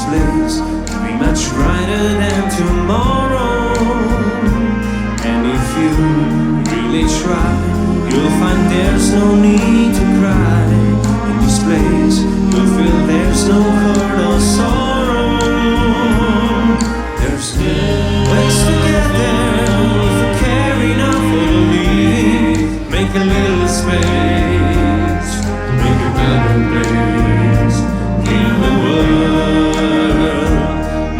place to be much brighter than tomorrow. And if you really try, you'll find there's no need to cry. In this place, you'll feel there's no hurt or sorrow. There's place to get there if you care enough for the living. Make a little space to make a better place. Heal the world,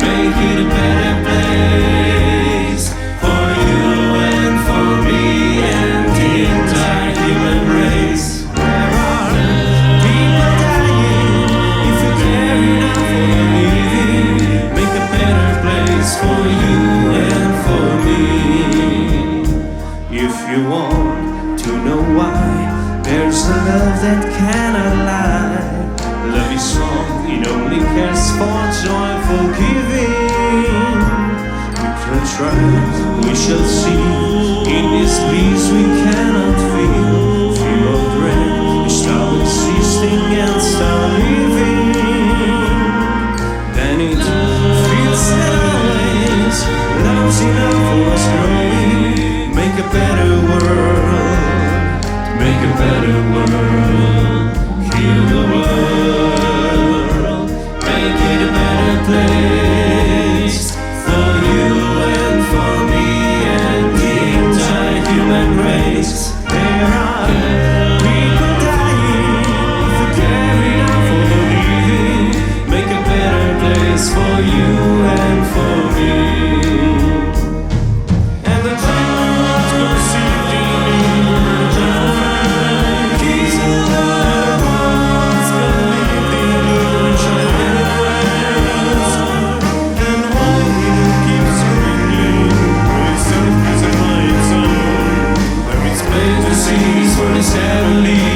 make it a better place for you and for me and the entire human race. There are people dying if you care enough for the living. Make a better place for you and for me. If you want to know why, there's a love that cannot lie. Love is strong, it only cares for joyful giving. We can try, we shall see. In this peace we cannot feel. Fear of dread, we stop existing and start living. Then it feels that always love's enough for us growing. Make a better world, make a better world. Heal the world, make it a better place for you and for me and the entire human race. There are people dying if you care enough for the living. Make a better place for you and for me. And the clouds go sifting over the keys of the ones gonna leave the ocean. And one keeps ringing for itself as a light song. Where it's plain to see for this heavenly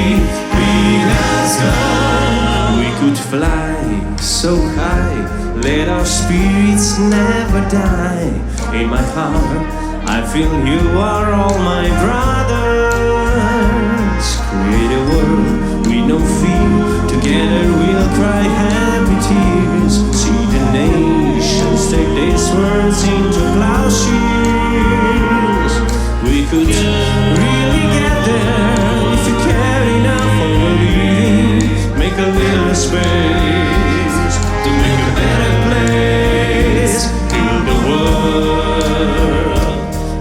being has gone. We could fly so high, let our spirits never die. In my heart, I feel you are all my brothers. Create a world with no fear. Together we'll cry happy tears. See the nations take these words into plowshares. We could really get there if you care enough for the living. Make a little space to make a better place. Heal the world,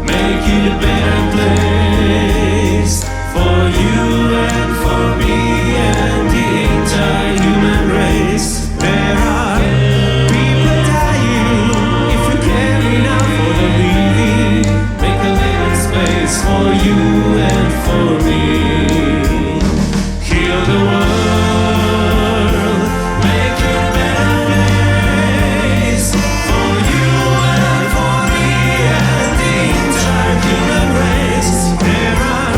make it a better place for you and for me and the entire human race. There are people dying if you care enough for the living. Make a little space for you and for me. Heal the world, make it a better place for you and for me and the entire human race. There are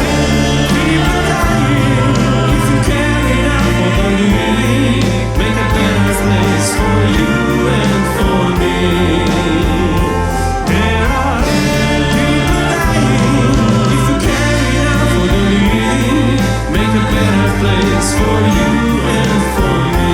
people dying if you care enough for the living. Make a better place for you and for me. There are people dying if you care enough for the living. Make a better place for you and for me.